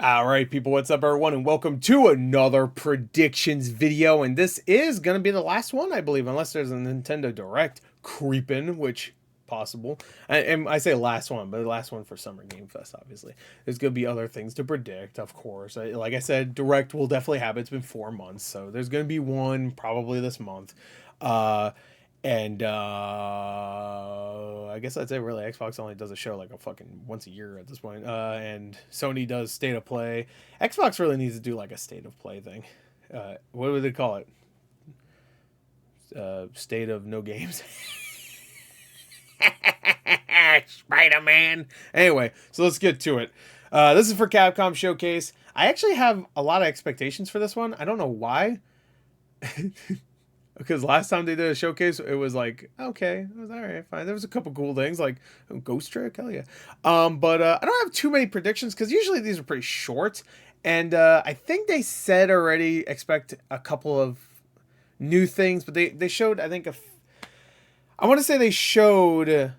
Alright people, what's up everyone, and welcome to another predictions video, and this is going to be the last one, I believe, unless there's a Nintendo Direct creeping, which possible. And I say last one, but the last one for Summer Game Fest, obviously. There's going to be other things to predict, of course. Like I said, Direct will definitely happen. It's been 4 months, so there's going to be one probably this month. And I guess that's it really. Xbox only does a show like a fucking once a year at this point. And Sony does state of play. Xbox really needs to do like a state of play thing. What would they call it? State of no games. Spider-Man. Anyway, so let's get to it. This is for Capcom Showcase. I actually have a lot of expectations for this one. I don't know why. Because last time they did a showcase, it was like, okay, it was all right, fine. There was a couple cool things, like Ghost Trick, hell yeah. But I don't have too many predictions, because usually these are pretty short. And I think they said already expect a couple of new things, but they showed, I think, I want to say they showed,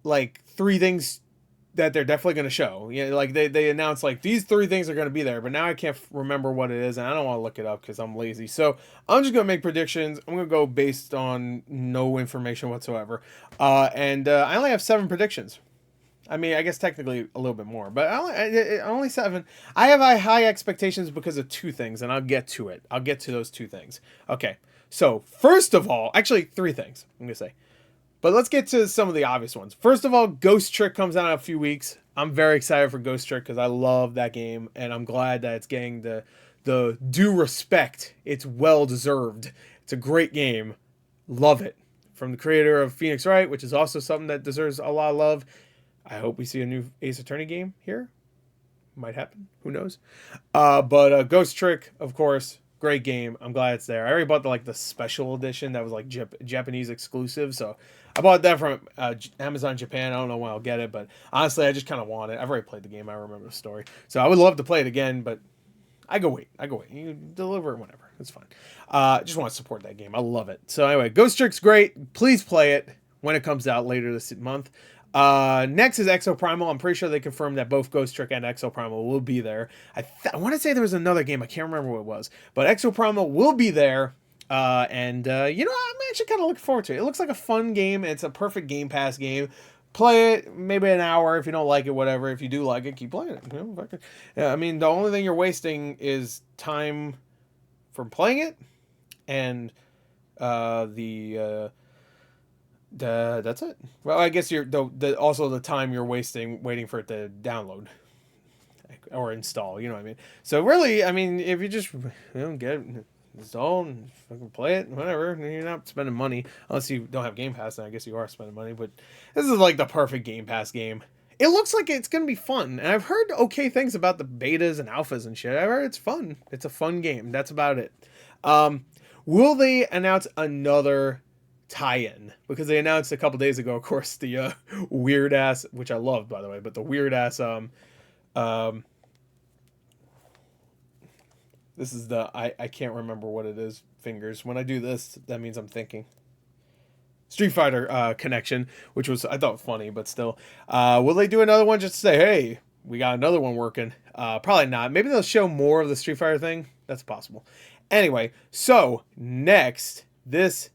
like, 3 things that they're definitely going to show. You know, like they announced like these 3 things are going to be there, but now I can't remember what it is, and I don't want to look it up because I'm lazy. So I'm just going to make predictions. I'm going to go based on no information whatsoever. And I only have 7 predictions. I mean, I guess technically a little bit more, but only 7. I have high expectations because of 2 things, and I'll get to it. I'll get to those 2 things. Okay. So first of all, actually 3 things I'm going to say. But let's get to some of the obvious ones. First of all, Ghost Trick comes out in a few weeks. I'm very excited for Ghost Trick because I love that game, and I'm glad that it's getting the due respect. It's well deserved. It's a great game. Love it. From the creator of Phoenix Wright, which is also something that deserves a lot of love. I hope we see a new Ace Attorney game here. Might happen. Who knows? But Ghost Trick, of course, great game. I'm glad it's there. I already bought the special edition that was like Japanese exclusive, so I bought that from Amazon Japan. I don't know when I'll get it, but honestly, I just kind of want it. I've already played the game. I remember the story, so I would love to play it again, but I go wait. You deliver it whenever. It's fine. Just want to support that game. I love it. So anyway, Ghost Trick's great. Please play it when it comes out later this month. Next is Exo Primal. I'm pretty sure they confirmed that both Ghost Trick and Exo Primal will be there. I want to say there was another game. I can't remember what it was, but Exo Primal will be there. And you know, I'm actually kind of looking forward to it. It looks like a fun game. It's a perfect Game Pass game. Play it maybe an hour. If you don't like it, whatever. If you do like it, keep playing it. You know, yeah, I mean, the only thing you're wasting is time from playing it, and that's it. Well, I guess you're also the time you're wasting waiting for it to download or install. You know what I mean? So really, I mean, if you just get it installed and fucking play it, whatever, you're not spending money unless you don't have Game Pass. Then I guess you are spending money. But this is like the perfect Game Pass game. It looks like it's gonna be fun, and I've heard okay things about the betas and alphas and shit. I've heard it's fun. It's a fun game. That's about it. Will they announce another tie-in? Because they announced a couple days ago, of course, the weird ass, which I love by the way, but the weird ass this is the I can't remember what it is. Fingers. When I do this, that means I'm thinking. Street Fighter connection, which was I thought funny, but still. Will they do another one just to say, hey, we got another one working? Probably not. Maybe they'll show more of the Street Fighter thing. That's possible. Anyway, so next this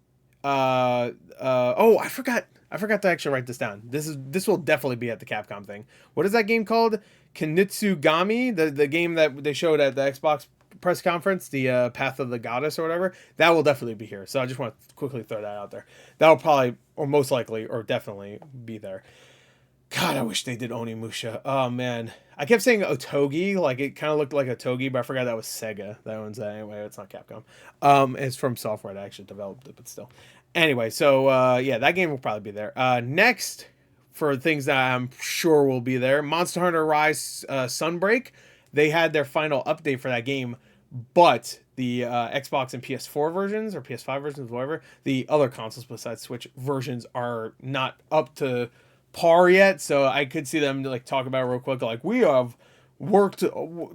oh, I forgot to actually write this down. This will definitely be at the Capcom thing. What is that game called? Kinitsugami, the game that they showed at the Xbox press conference, the Path of the Goddess or whatever. That will definitely be here. So I just want to quickly throw that out there. That'll probably, or most likely, or definitely be there. God, I wish they did Onimusha. Oh man, I kept saying Otogi, like it kind of looked like Otogi, but I forgot that was Sega. That one's anyway. It's not Capcom. It's from software that actually developed it, but still. Anyway, so yeah, that game will probably be there. Next, for things that I'm sure will be there, Monster Hunter Rise Sunbreak. They had their final update for that game, but the Xbox and PS4 versions or PS5 versions, whatever, the other consoles besides Switch versions are not up to par yet. So I could see them like talk about it real quick, like we have worked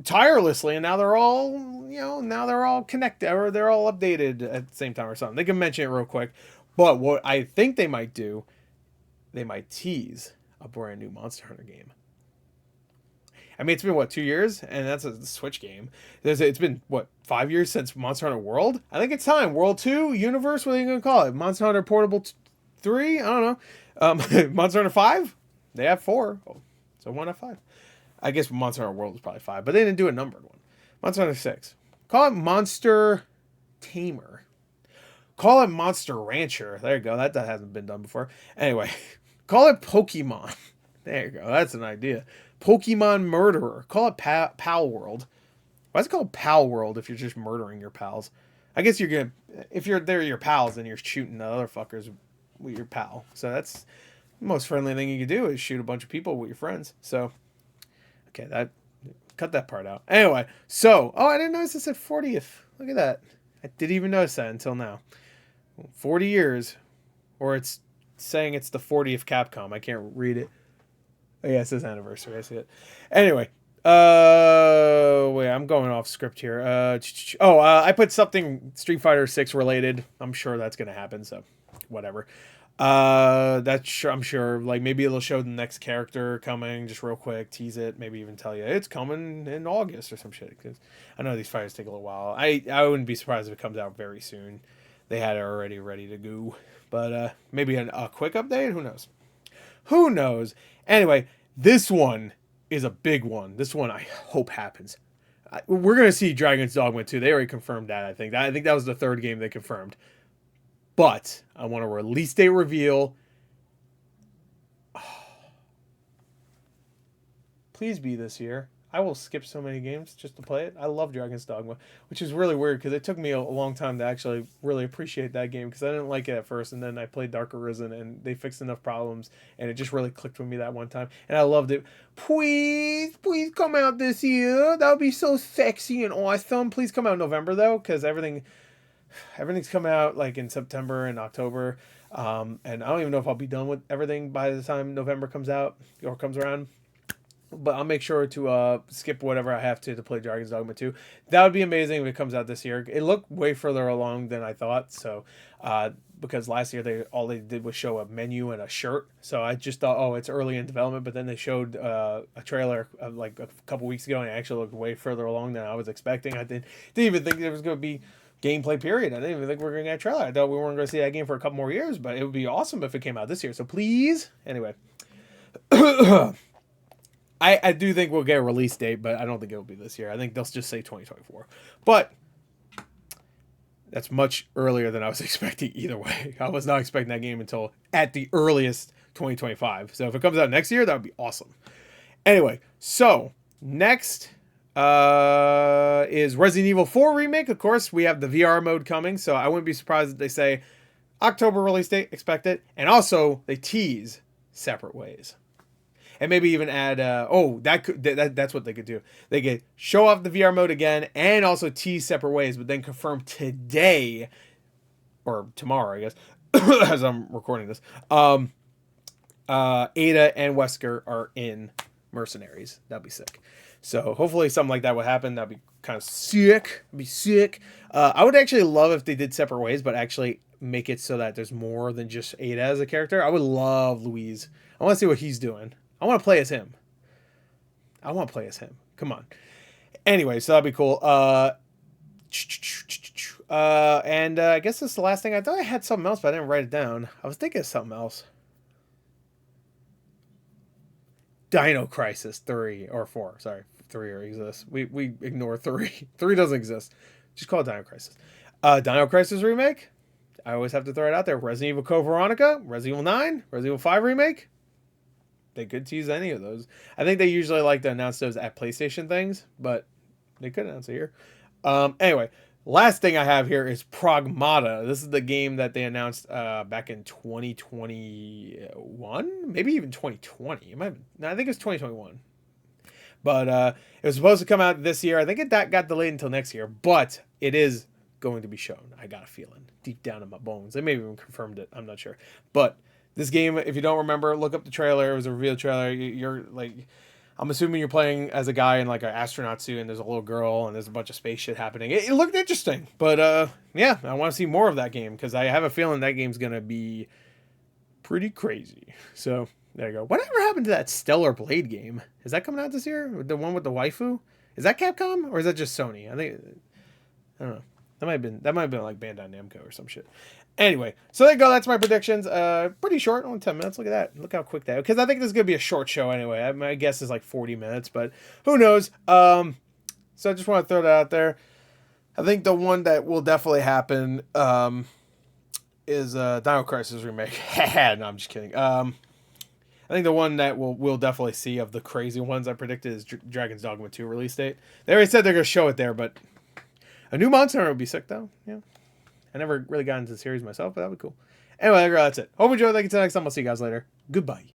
tirelessly and now they're all, now they're all connected or they're all updated at the same time or something. They can mention it real quick. But what I think they might do, they might tease a brand new Monster Hunter game. I mean, it's been what, 2 years, and that's a Switch game. It's been what, 5 years since Monster Hunter World. I think it's time. World 2, Universe. What are you gonna call it? Monster Hunter Portable 3. I don't know. Monster Hunter 5. They have 4, so one of 5. I guess Monster Hunter World was probably 5, but they didn't do a numbered one. Monster Hunter 6. Call it Monster Tamer. Call it Monster Rancher. There you go. That hasn't been done before. Anyway, call it Pokemon. There you go. That's an idea. Pokemon Murderer. Call it Pal World. Why is it called Pal World if you're just murdering your pals? I guess if they're your pals, then you're shooting the other fuckers with your pal. So that's the most friendly thing you can do is shoot a bunch of people with your friends. So, okay, cut that part out. Anyway, so, I didn't notice it said 40th. Look at that. I didn't even notice that until now. 40 years, or it's saying it's the 40th Capcom. I can't read it. Oh, yeah, it says anniversary. I see it. Anyway, wait, I'm going off script here. I put something Street Fighter 6 related. I'm sure that's gonna happen. So, whatever. I'm sure. Like maybe it'll show the next character coming. Just real quick, tease it. Maybe even tell you it's coming in August or some shit. Because I know these fighters take a little while. I wouldn't be surprised if it comes out very soon. They had it already ready to go. But maybe a quick update. Who knows? Who knows? Anyway, this one is a big one. This one I hope happens. We're gonna see Dragon's Dogma 2. They already confirmed that. I think that was the third game they confirmed. But I want a release date reveal. Please be this year. I will skip so many games just to play it. I love Dragon's Dogma, which is really weird because it took me a long time to actually really appreciate that game because I didn't like it at first, and then I played Dark Arisen and they fixed enough problems and it just really clicked with me that one time and I loved it. Please come out this year. That would be so sexy and awesome. Please come out in November though, because everything's coming out like in September and October, and I don't even know if I'll be done with everything by the time November comes out or comes around. But I'll make sure to skip whatever I have to play Dragon's Dogma 2. That would be amazing if it comes out this year. It looked way further along than I thought. So, because last year all they did was show a menu and a shirt. So I just thought, oh, it's early in development. But then they showed a trailer like a couple weeks ago, and it actually looked way further along than I was expecting. I didn't even think there was going to be gameplay, period. I didn't even think we were going to get a trailer. I thought we weren't going to see that game for a couple more years. But it would be awesome if it came out this year. So please. Anyway. I do think we'll get a release date, but I don't think it'll be this year. I think they'll just say 2024. But that's much earlier than I was expecting either way. I was not expecting that game until at the earliest 2025. So if it comes out next year, that would be awesome. Anyway, so next is Resident Evil 4 Remake. Of course, we have the VR mode coming, so I wouldn't be surprised if they say October release date, expect it. And also, they tease Separate Ways. And maybe even add, that's what they could do. They could show off the VR mode again and also tease Separate Ways, but then confirm today, or tomorrow, I guess, as I'm recording this, Ada and Wesker are in Mercenaries. That'd be sick. So hopefully something like that would happen. That'd be kind of sick. It'd be sick. I would actually love if they did Separate Ways, but actually make it so that there's more than just Ada as a character. I would love Louise. I want to see what he's doing. I want to play as him. Come on. Anyway, so that'd be cool. And I guess this is the last thing. I thought I had something else, but I didn't write it down. I was thinking of something else. Dino Crisis 3 or 4. Sorry, 3 exists. We ignore 3. 3 doesn't exist. Just call it Dino Crisis. Dino Crisis Remake. I always have to throw it out there. Resident Evil Code Veronica. Resident Evil 9. Resident Evil 5 Remake. They could tease any of those. I think they usually like to announce those at PlayStation things, but they could announce it here. Anyway, last thing I have here is Pragmata. This is the game that they announced back in 2021, maybe even 2020. I think it was 2021. But it was supposed to come out this year. I think it got delayed until next year, but it is going to be shown. I got a feeling deep down in my bones. They maybe even confirmed it. I'm not sure, but. This game, if you don't remember, look up the trailer. It was a reveal trailer. You're like, I'm assuming you're playing as a guy in like an astronaut suit, and there's a little girl, and there's a bunch of space shit happening. It looked interesting, but yeah, I want to see more of that game because I have a feeling that game's gonna be pretty crazy. So There you go. Whatever happened to that Stellar Blade game? Is that coming out this year? The one with the waifu? Is that Capcom or is that just Sony? I don't know. That might have been like Bandai Namco or some shit. Anyway, so there you go. That's my predictions. Pretty short, only 10 minutes. Look at that. Look how quick that. Because I think this is gonna be a short show anyway. My guess is like 40 minutes, but who knows? So I just want to throw that out there. I think the one that will definitely happen is Dino Crisis remake. No, I'm just kidding. I think the one that we'll definitely see of the crazy ones I predicted is Dragon's Dogma 2 release date. They already said they're gonna show it there, but a new Monster Hunter would be sick though. Yeah, I never really got into the series myself, but that would be cool. Anyway, that's it. Hope you enjoyed. Thank you. Till next time. I'll see you guys later. Goodbye.